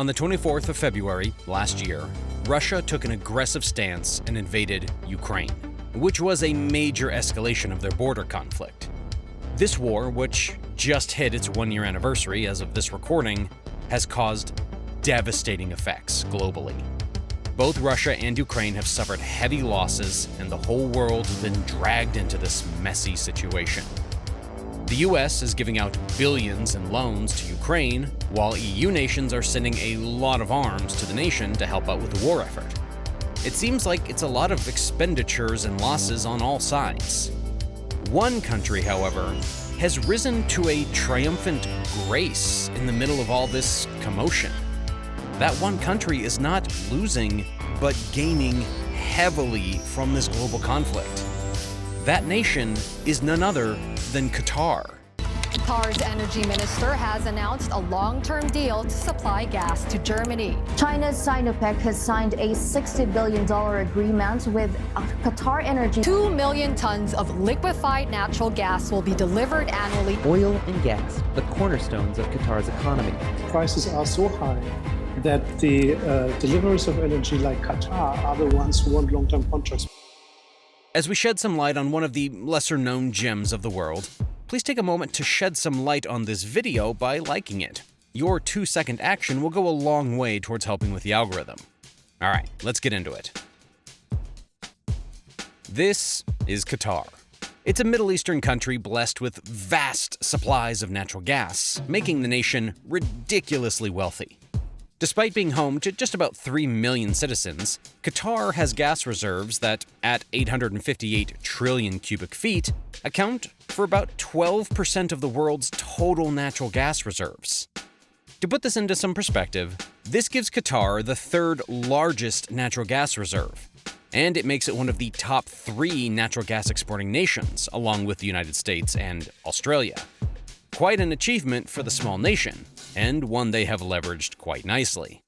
On the 24th of February last year, Russia took an aggressive stance and invaded Ukraine, which was a major escalation of their border conflict. This war, which just hit its one-year anniversary as of this recording, has caused devastating effects globally. Both Russia and Ukraine have suffered heavy losses, and the whole world has been dragged into this messy situation. The US is giving out billions in loans to Ukraine, while EU nations are sending a lot of arms to the nation to help out with the war effort. It seems like it's a lot of expenditures and losses on all sides. One country, however, has risen to a triumphant grace in the middle of all this commotion. That one country is not losing, but gaining heavily from this global conflict. That nation is none other than Qatar. Qatar's energy minister has announced a long-term deal to supply gas to Germany. China's Sinopec has signed a $60 billion agreement with Qatar Energy. 2 million tons of liquefied natural gas will be delivered annually. Oil and gas, the cornerstones of Qatar's economy. Prices are so high that the deliverers of LNG like Qatar are the ones who want long-term contracts. As we shed some light on one of the lesser-known gems of the world, please take a moment to shed some light on this video by liking it. Your 2-second action will go a long way towards helping with the algorithm. Alright, let's get into it. This is Qatar. It's a Middle Eastern country blessed with vast supplies of natural gas, making the nation ridiculously wealthy. Despite being home to just about 3 million citizens, Qatar has gas reserves that, at 858 trillion cubic feet, account for about 12% of the world's total natural gas reserves. To put this into some perspective, this gives Qatar the third largest natural gas reserve, and it makes it one of the top 3 natural gas exporting nations, along with the United States and Australia. Quite an achievement for the small nation, and one they have leveraged quite nicely.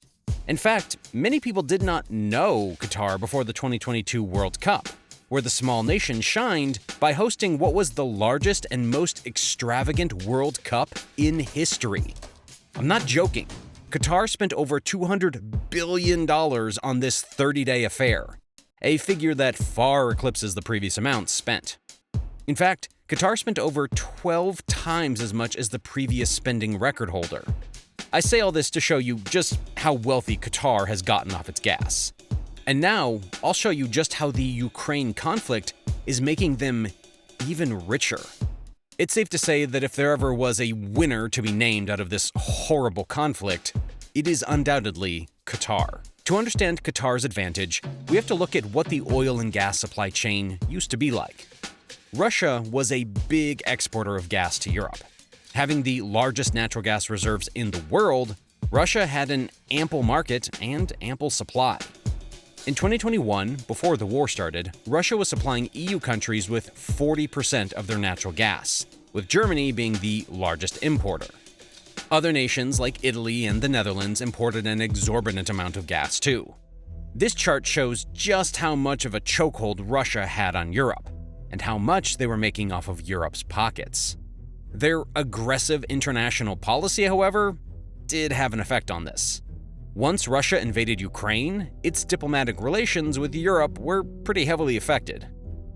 In fact, many people did not know Qatar before the 2022 World Cup, where the small nation shined by hosting what was the largest and most extravagant World Cup in history. I'm not joking. Qatar spent over $200 billion on this 30-day affair, a figure that far eclipses the previous amounts spent. In fact, Qatar spent over 12 times as much as the previous spending record holder. I say all this to show you just how wealthy Qatar has gotten off its gas. And now, I'll show you just how the Ukraine conflict is making them even richer. It's safe to say that if there ever was a winner to be named out of this horrible conflict, it is undoubtedly Qatar. To understand Qatar's advantage, we have to look at what the oil and gas supply chain used to be like. Russia was a big exporter of gas to Europe. Having the largest natural gas reserves in the world, Russia had an ample market and ample supply. In 2021, before the war started, Russia was supplying EU countries with 40% of their natural gas, with Germany being the largest importer. Other nations like Italy and the Netherlands imported an exorbitant amount of gas too. This chart shows just how much of a chokehold Russia had on Europe, and how much they were making off of Europe's pockets. Their aggressive international policy, however, did have an effect on this. Once Russia invaded Ukraine, its diplomatic relations with Europe were pretty heavily affected.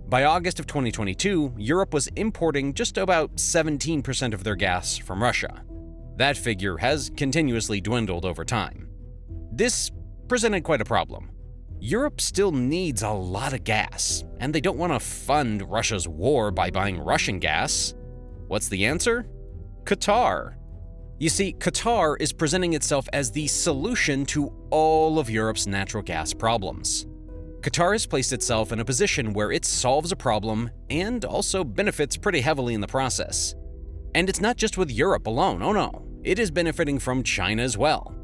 By August of 2022, Europe was importing just about 17% of their gas from Russia. That figure has continuously dwindled over time. This presented quite a problem. Europe still needs a lot of gas, and they don't want to fund Russia's war by buying Russian gas. What's the answer? Qatar. You see, Qatar is presenting itself as the solution to all of Europe's natural gas problems. Qatar has placed itself in a position where it solves a problem and also benefits pretty heavily in the process. And it's not just with Europe alone, oh no, it is benefiting from China as well.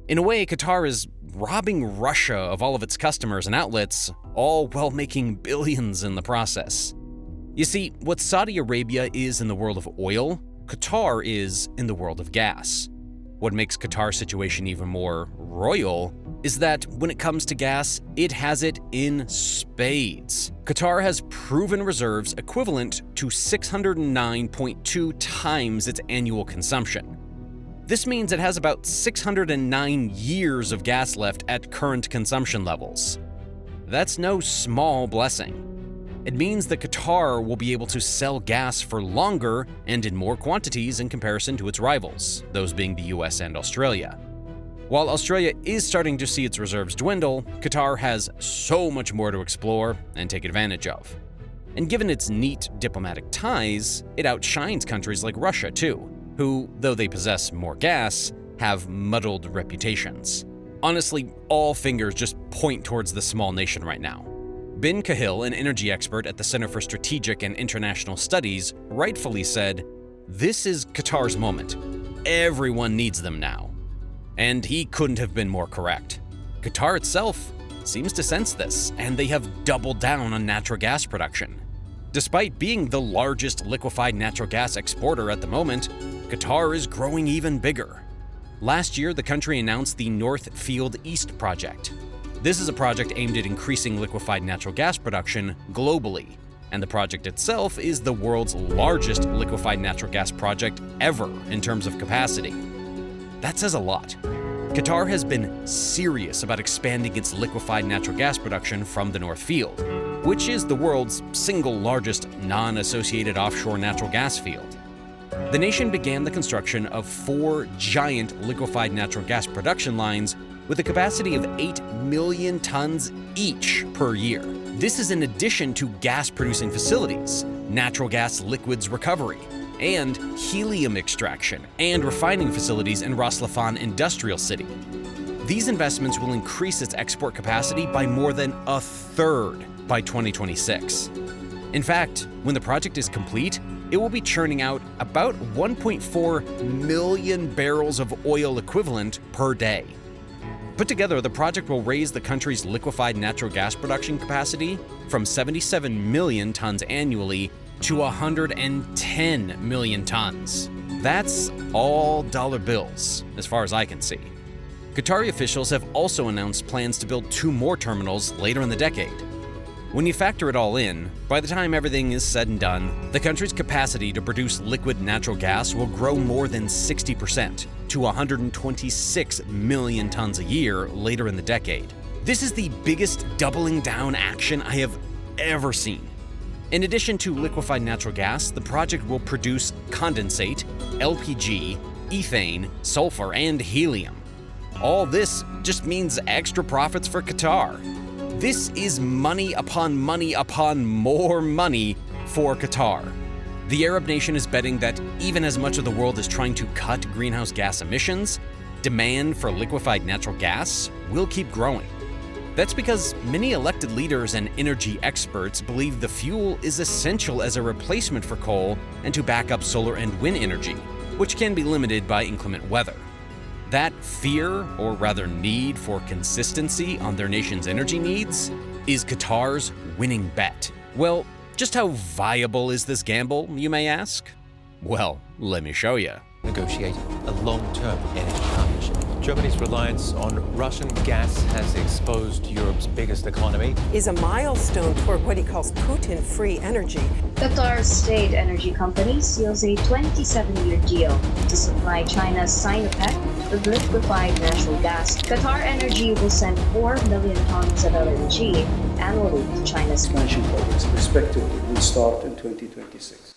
In a way, Qatar is robbing Russia of all of its customers and outlets, all while making billions in the process. You see, what Saudi Arabia is in the world of oil, Qatar is in the world of gas. What makes Qatar's situation even more royal is that when it comes to gas, it has it in spades. Qatar has proven reserves equivalent to 609.2 times its annual consumption. This means it has about 609 years of gas left at current consumption levels. That's no small blessing. It means that Qatar will be able to sell gas for longer and in more quantities in comparison to its rivals, those being the US and Australia. While Australia is starting to see its reserves dwindle, Qatar has so much more to explore and take advantage of. And given its neat diplomatic ties, it outshines countries like Russia too, who, though they possess more gas, have muddled reputations. Honestly, all fingers just point towards the small nation right now. Bin Cahill, an energy expert at the Center for Strategic and International Studies, rightfully said, "This is Qatar's moment. Everyone needs them now." And he couldn't have been more correct. Qatar itself seems to sense this, and they have doubled down on natural gas production. Despite being the largest liquefied natural gas exporter at the moment, Qatar is growing even bigger. Last year, the country announced the North Field East project. This is a project aimed at increasing liquefied natural gas production globally, and the project itself is the world's largest liquefied natural gas project ever in terms of capacity. That says a lot. Qatar has been serious about expanding its liquefied natural gas production from the North Field, which is the world's single largest non-associated offshore natural gas field. The nation began the construction of 4 giant liquefied natural gas production lines with a capacity of 8 million tons each per year. This is in addition to gas-producing facilities, natural gas liquids recovery, and helium extraction and refining facilities in Ras Laffan Industrial City. These investments will increase its export capacity by more than a third by 2026. In fact, when the project is complete, it will be churning out about 1.4 million barrels of oil equivalent per day. Put together, the project will raise the country's liquefied natural gas production capacity from 77 million tons annually to 110 million tons. That's all dollar bills, as far as I can see. Qatari officials have also announced plans to build 2 more terminals later in the decade. When you factor it all in, by the time everything is said and done, the country's capacity to produce liquid natural gas will grow more than 60% to 126 million tons a year later in the decade. This is the biggest doubling down action I have ever seen. In addition to liquefied natural gas, the project will produce condensate, LPG, ethane, sulfur, and helium. All this just means extra profits for Qatar. This is money upon more money for Qatar. The Arab nation is betting that even as much of the world is trying to cut greenhouse gas emissions, demand for liquefied natural gas will keep growing. That's because many elected leaders and energy experts believe the fuel is essential as a replacement for coal and to back up solar and wind energy, which can be limited by inclement weather. That fear, or rather need for consistency on their nation's energy needs, is Qatar's winning bet. Well, just how viable is this gamble, you may ask? Well, let me show you. Negotiate a long-term energy partnership. Germany's reliance on Russian gas has exposed Europe's biggest economy. Is a milestone toward what he calls Putin-free energy. Qatar's state energy company seals a 27-year deal to supply China's Sinopec with liquefied natural gas. Qatar Energy will send 4 million tons of LNG annually to China's Expansion projects respectively will start in 2026.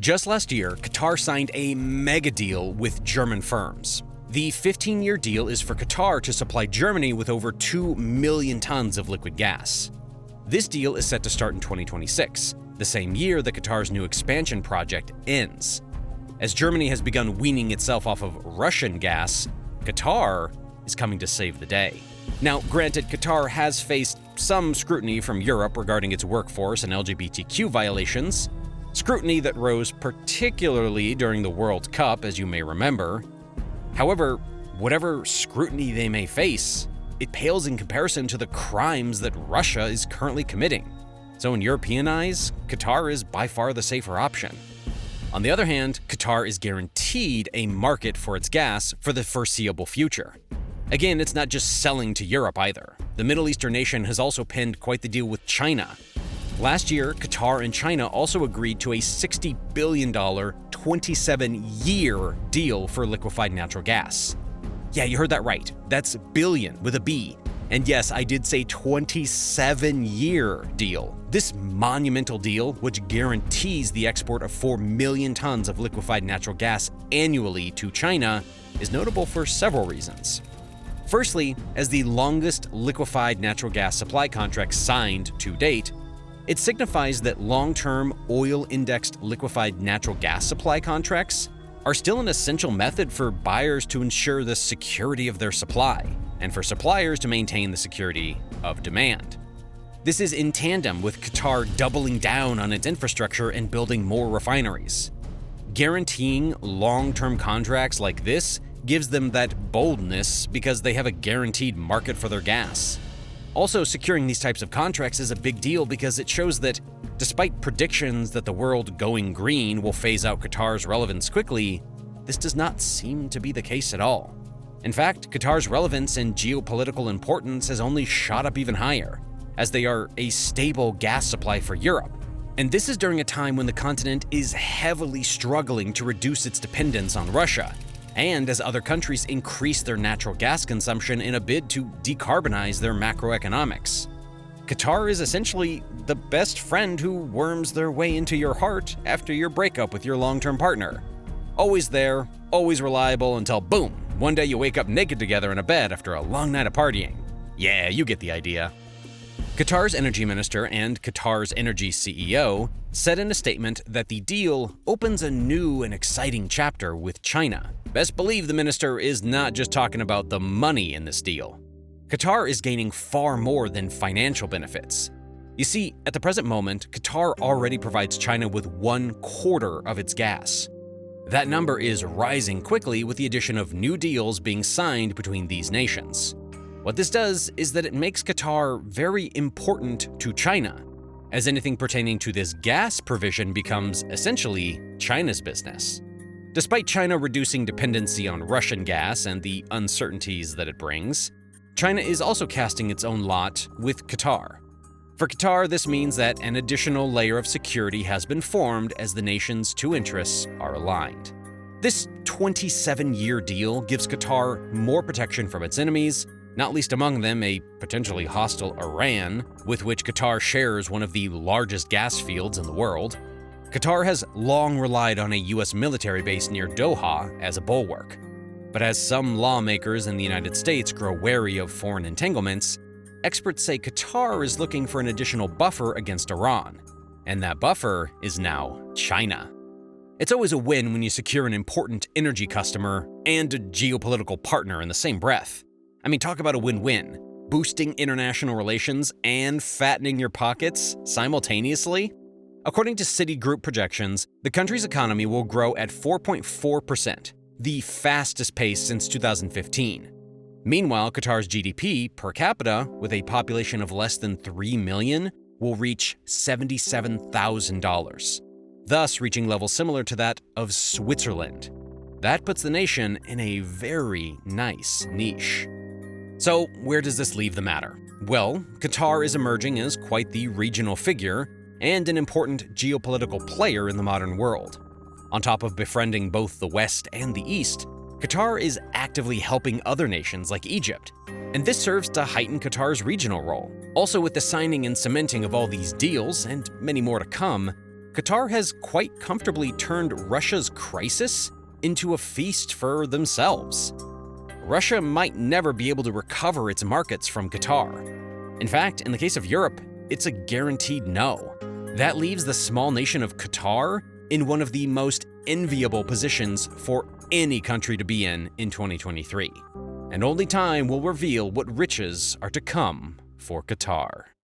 Just last year, Qatar signed a mega deal with German firms. The 15-year deal is for Qatar to supply Germany with over 2 million tons of liquid gas. This deal is set to start in 2026, the same year that Qatar's new expansion project ends. As Germany has begun weaning itself off of Russian gas, Qatar is coming to save the day. Now, granted, Qatar has faced some scrutiny from Europe regarding its workforce and LGBTQ violations, scrutiny that rose particularly during the World Cup, as you may remember. However, whatever scrutiny they may face, it pales in comparison to the crimes that Russia is currently committing. So in European eyes, Qatar is by far the safer option. On the other hand, Qatar is guaranteed a market for its gas for the foreseeable future. Again, it's not just selling to Europe either. The Middle Eastern nation has also penned quite the deal with China. Last year, Qatar and China also agreed to a $60 billion, 27-year deal for liquefied natural gas. Yeah, you heard that right. That's billion with a B. And yes, I did say 27-year deal. This monumental deal, which guarantees the export of 4 million tons of liquefied natural gas annually to China, is notable for several reasons. Firstly, as the longest liquefied natural gas supply contract signed to date, it signifies that long-term oil-indexed liquefied natural gas supply contracts are still an essential method for buyers to ensure the security of their supply, and for suppliers to maintain the security of demand. This is in tandem with Qatar doubling down on its infrastructure and building more refineries. Guaranteeing long-term contracts like this gives them that boldness because they have a guaranteed market for their gas. Also, securing these types of contracts is a big deal because it shows that, despite predictions that the world going green will phase out Qatar's relevance quickly, this does not seem to be the case at all. In fact, Qatar's relevance and geopolitical importance has only shot up even higher, as they are a stable gas supply for Europe. And this is during a time when the continent is heavily struggling to reduce its dependence on Russia, and as other countries increase their natural gas consumption in a bid to decarbonize their macroeconomics. Qatar is essentially the best friend who worms their way into your heart after your breakup with your long-term partner. Always there, always reliable until boom, one day you wake up naked together in a bed after a long night of partying. Yeah, you get the idea. Qatar's energy minister and Qatar's energy CEO said in a statement that the deal opens a new and exciting chapter with China. Best believe the minister is not just talking about the money in this deal. Qatar is gaining far more than financial benefits. You see, at the present moment, Qatar already provides China with 1/4 of its gas. That number is rising quickly with the addition of new deals being signed between these nations. What this does is that it makes Qatar very important to China, as anything pertaining to this gas provision becomes essentially China's business. Despite China reducing dependency on Russian gas and the uncertainties that it brings, China is also casting its own lot with Qatar. For Qatar, this means that an additional layer of security has been formed as the nation's two interests are aligned. This 27-year deal gives Qatar more protection from its enemies, not least among them a potentially hostile Iran, with which Qatar shares one of the largest gas fields in the world. Qatar has long relied on a U.S. military base near Doha as a bulwark. But as some lawmakers in the United States grow wary of foreign entanglements, experts say Qatar is looking for an additional buffer against Iran, and that buffer is now China. It's always a win when you secure an important energy customer and a geopolitical partner in the same breath. I mean, talk about a win-win. Boosting international relations and fattening your pockets simultaneously? According to Citigroup projections, the country's economy will grow at 4.4%, the fastest pace since 2015. Meanwhile, Qatar's GDP per capita, with a population of less than 3 million, will reach $77,000, thus reaching levels similar to that of Switzerland. That puts the nation in a very nice niche. So, where does this leave the matter? Well, Qatar is emerging as quite the regional figure and an important geopolitical player in the modern world. On top of befriending both the West and the East, Qatar is actively helping other nations like Egypt, and this serves to heighten Qatar's regional role. Also, with the signing and cementing of all these deals, and many more to come, Qatar has quite comfortably turned Russia's crisis into a feast for themselves. Russia might never be able to recover its markets from Qatar. In fact, in the case of Europe, it's a guaranteed no. That leaves the small nation of Qatar in one of the most enviable positions for any country to be in 2023. And only time will reveal what riches are to come for Qatar.